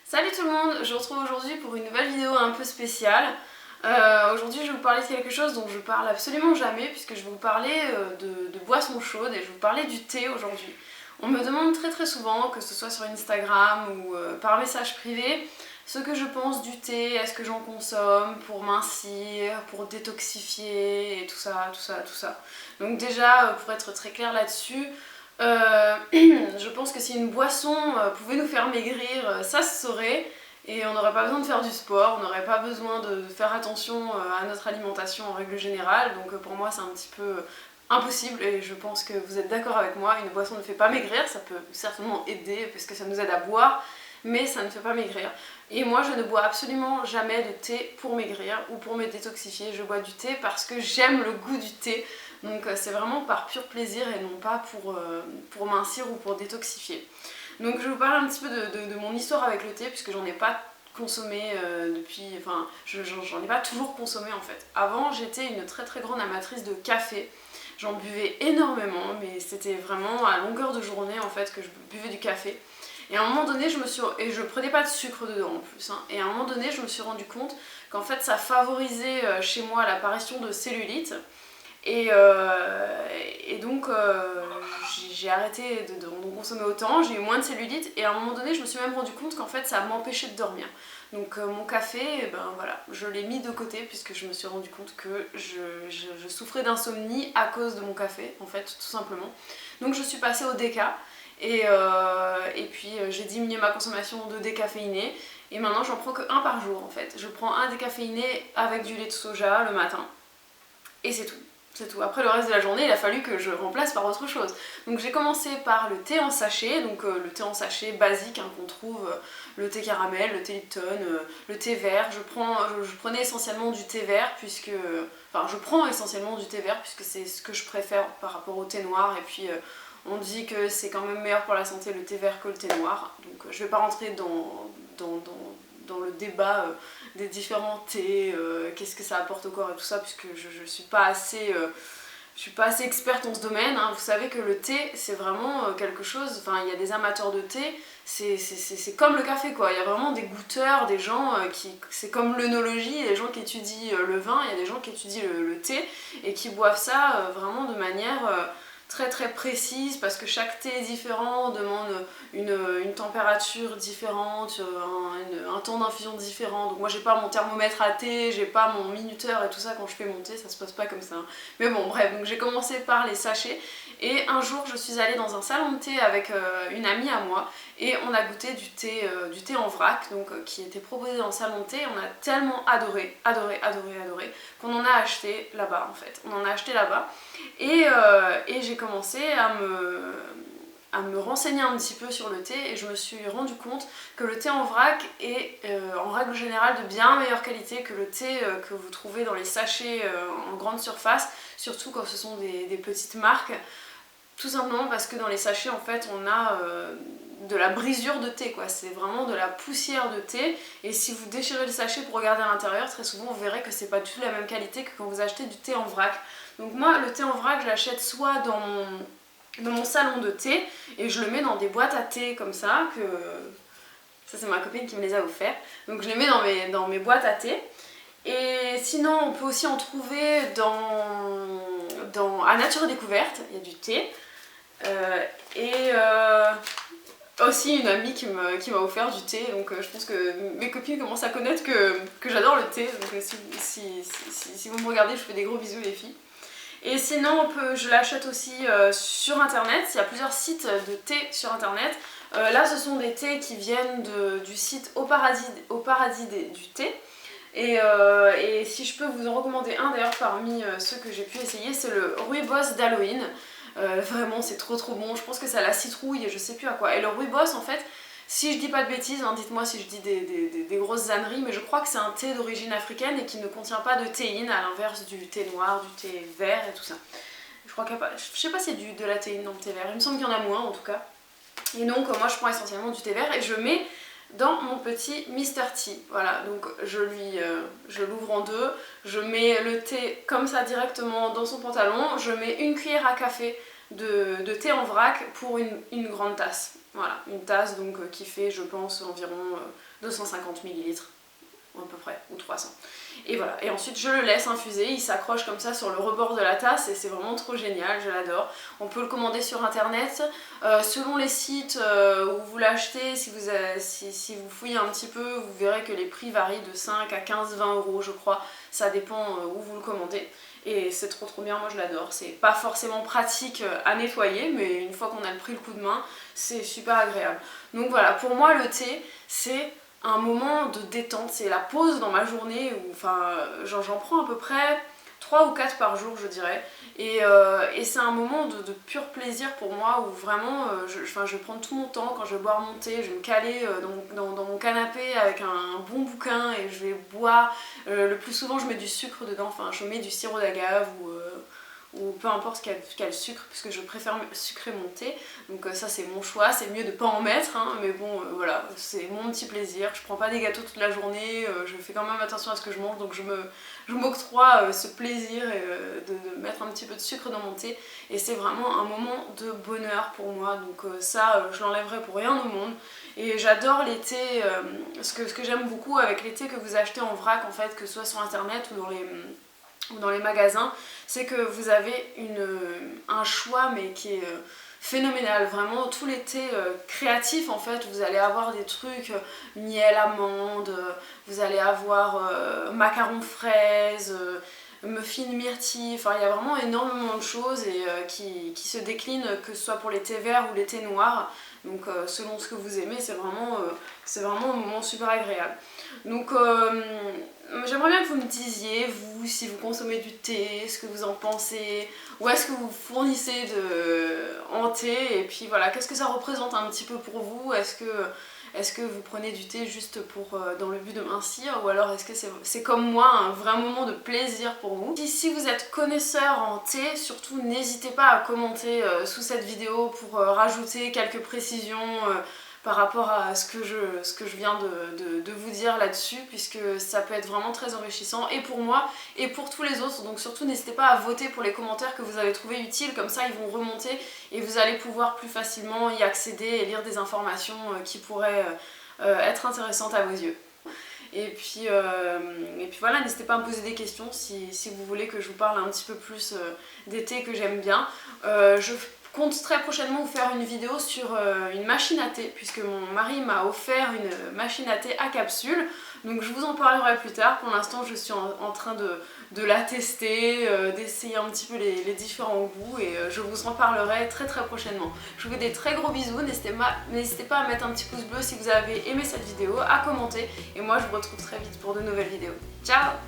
Salut tout le monde, je vous retrouve aujourd'hui pour une nouvelle vidéo un peu spéciale. Aujourd'hui je vais vous parler de quelque chose dont je parle absolument jamais puisque je vais vous parler de boissons chaudes et je vais vous parler du thé aujourd'hui. On me demande très souvent, que ce soit sur Instagram ou par message privé, ce que je pense du thé, est-ce que j'en consomme pour mincir, pour détoxifier et tout ça. Donc déjà, pour être très clair là-dessus, je pense que si une boisson pouvait nous faire maigrir, ça se saurait et on n'aurait pas besoin de faire du sport, on n'aurait pas besoin de faire attention à notre alimentation en règle générale, donc pour moi c'est un petit peu impossible et je pense que vous êtes d'accord avec moi, une boisson ne fait pas maigrir, ça peut certainement aider parce que ça nous aide à boire, mais ça ne fait pas maigrir. Et moi je ne bois absolument jamais de thé pour maigrir ou pour me détoxifier, je bois du thé parce que j'aime le goût du thé. Donc c'est vraiment par pur plaisir et non pas pour mincir ou pour détoxifier. Donc je vais vous parler un petit peu de mon histoire avec le thé puisque j'en ai pas consommé depuis... Enfin, j'en ai pas toujours consommé en fait. Avant j'étais une très grande amatrice de café. J'en buvais énormément mais c'était vraiment à longueur de journée en fait que je buvais du café. Et à un moment donné, et je prenais pas de sucre dedans en plus, hein. Et à un moment donné, je me suis rendu compte qu'en fait ça favorisait chez moi l'apparition de cellulite. Et donc j'ai arrêté d'en consommer autant, j'ai eu moins de cellulite et à un moment donné je me suis même rendu compte qu'en fait ça m'empêchait de dormir. Donc mon café, ben voilà, je l'ai mis de côté puisque je me suis rendu compte que je souffrais d'insomnie à cause de mon café en fait tout simplement. Donc je suis passée au déca et puis j'ai diminué ma consommation de décaféiné et maintenant j'en prends que un par jour en fait. Je prends un décaféiné avec du lait de soja le matin et c'est tout. C'est tout. Après le reste de la journée, il a fallu que je remplace par autre chose. Donc j'ai commencé par le thé en sachet, donc le thé en sachet basique hein, qu'on trouve, le thé caramel, le thé Lipton, le thé vert. Je prenais essentiellement du thé vert puisque... Enfin je prends essentiellement du thé vert puisque c'est ce que je préfère par rapport au thé noir et puis on dit que c'est quand même meilleur pour la santé le thé vert que le thé noir. Donc je vais pas rentrer dans le débat des différents thés, qu'est-ce que ça apporte au corps et tout ça, puisque je suis pas assez experte en ce domaine. Hein. Vous savez que le thé, c'est vraiment quelque chose, enfin il y a des amateurs de thé, c'est comme le café quoi, il y a vraiment des goûteurs, des gens c'est comme l'œnologie, les gens qui étudient le vin, il y a des gens qui étudient le thé et qui boivent ça vraiment de manière... très précise parce que chaque thé est différent, demande une température différente, un temps d'infusion différent. Donc moi j'ai pas mon thermomètre à thé, j'ai pas mon minuteur et tout ça quand je fais mon thé, ça se passe pas comme ça. Mais bon bref, donc j'ai commencé par les sachets et un jour je suis allée dans un salon de thé avec une amie à moi et on a goûté du thé en vrac donc qui était proposé dans le salon de thé. On a tellement adoré qu'on en a acheté là-bas en fait. On en a acheté là-bas et j'ai commencé à me renseigner un petit peu sur le thé et je me suis rendu compte que le thé en vrac est en règle générale de bien meilleure qualité que le thé que vous trouvez dans les sachets en grande surface, surtout quand ce sont des petites marques. Tout simplement parce que dans les sachets en fait on a de la brisure de thé quoi, c'est vraiment de la poussière de thé et si vous déchirez le sachet pour regarder à l'intérieur, très souvent vous verrez que c'est pas du tout la même qualité que quand vous achetez du thé en vrac. Donc moi le thé en vrac je l'achète soit dans mon salon de thé et je le mets dans des boîtes à thé comme ça, ça c'est ma copine qui me les a offerts, donc je les mets dans mes boîtes à thé. Et sinon on peut aussi en trouver à Nature et Découverte, il y a du thé. Aussi une amie qui m'a offert du thé, donc je pense que mes copines commencent à connaître que j'adore le thé, donc si vous me regardez, je vous fais des gros bisous les filles. Et sinon, je l'achète aussi sur internet, il y a plusieurs sites de thé sur internet. Là, ce sont des thés qui viennent du site Au Paradis du thé. Et si je peux vous en recommander un d'ailleurs parmi ceux que j'ai pu essayer, c'est le Rooibos d'Halloween. Vraiment c'est trop bon, je pense que c'est à la citrouille et je sais plus à quoi. Et le Rooibos en fait, si je dis pas de bêtises, hein, dites-moi si je dis des grosses âneries, mais je crois que c'est un thé d'origine africaine et qui ne contient pas de théine à l'inverse du thé noir, du thé vert et tout ça. Je crois qu'il y a pas, je sais pas s'il y a de la théine dans le thé vert, il me semble qu'il y en a moins en tout cas. Et donc moi je prends essentiellement du thé vert et je mets dans mon petit Mr Tea. Voilà, donc je l'ouvre en deux, je mets le thé comme ça directement dans son pantalon, je mets une cuillère à café de thé en vrac pour une grande tasse. Voilà, une tasse donc qui fait je pense environ 250 ml à peu près, ou 300. Et voilà, et ensuite je le laisse infuser, il s'accroche comme ça sur le rebord de la tasse et c'est vraiment trop génial, je l'adore. On peut le commander sur internet, selon les sites où vous l'achetez, si vous fouillez un petit peu, vous verrez que les prix varient de 5 à 15-20 euros je crois, ça dépend où vous le commandez. Et c'est trop bien, moi je l'adore. C'est pas forcément pratique à nettoyer, mais une fois qu'on a pris le coup de main, c'est super agréable. Donc voilà, pour moi le thé, c'est un moment de détente, c'est la pause dans ma journée où j'en prends à peu près 3 ou 4 par jour je dirais et c'est un moment de pur plaisir pour moi où vraiment je vais prendre tout mon temps quand je vais boire mon thé, je vais me caler dans mon canapé avec un bon bouquin et je vais boire, le plus souvent je mets du sucre dedans, enfin je mets du sirop d'agave ou peu importe quel sucre puisque je préfère sucrer mon thé, donc ça c'est mon choix, c'est mieux de pas en mettre hein, mais bon voilà, c'est mon petit plaisir, je prends pas des gâteaux toute la journée, je fais quand même attention à ce que je mange, donc je m'octroie ce plaisir de mettre un petit peu de sucre dans mon thé et c'est vraiment un moment de bonheur pour moi, donc ça je l'enlèverai pour rien au monde. Et j'adore les thés, ce que j'aime beaucoup avec les thés que vous achetez en vrac en fait, que ce soit sur internet ou dans les magasins, c'est que vous avez un choix mais qui est phénoménal, vraiment tous les thés créatifs en fait, vous allez avoir des trucs miel, amande, vous allez avoir macarons fraises, muffins myrtille, enfin il y a vraiment énormément de choses et qui se déclinent que ce soit pour les thés verts ou les thés noirs, donc selon ce que vous aimez, c'est vraiment un moment super agréable. Donc j'aimerais bien que vous me disiez, vous, si vous consommez du thé, ce que vous en pensez, où est-ce que vous fournissez en thé, et puis voilà, qu'est-ce que ça représente un petit peu pour vous, est-ce que vous prenez du thé juste dans le but de mincir, ou alors est-ce que c'est comme moi un vrai moment de plaisir pour vous. Si vous êtes connaisseur en thé, surtout n'hésitez pas à commenter sous cette vidéo pour rajouter quelques précisions par rapport à ce que je viens de vous dire là-dessus, puisque ça peut être vraiment très enrichissant et pour moi et pour tous les autres, donc surtout n'hésitez pas à voter pour les commentaires que vous avez trouvé utiles, comme ça ils vont remonter et vous allez pouvoir plus facilement y accéder et lire des informations qui pourraient être intéressantes à vos yeux. Et puis voilà, n'hésitez pas à me poser des questions si vous voulez que je vous parle un petit peu plus des thés que j'aime bien. Je compte très prochainement vous faire une vidéo sur une machine à thé, puisque mon mari m'a offert une machine à thé à capsule, donc je vous en parlerai plus tard. Pour l'instant je suis en train de la tester, d'essayer un petit peu les différents goûts et je vous en parlerai très prochainement. Je vous fais des très gros bisous, n'hésitez pas à mettre un petit pouce bleu si vous avez aimé cette vidéo, à commenter et moi je vous retrouve très vite pour de nouvelles vidéos. Ciao!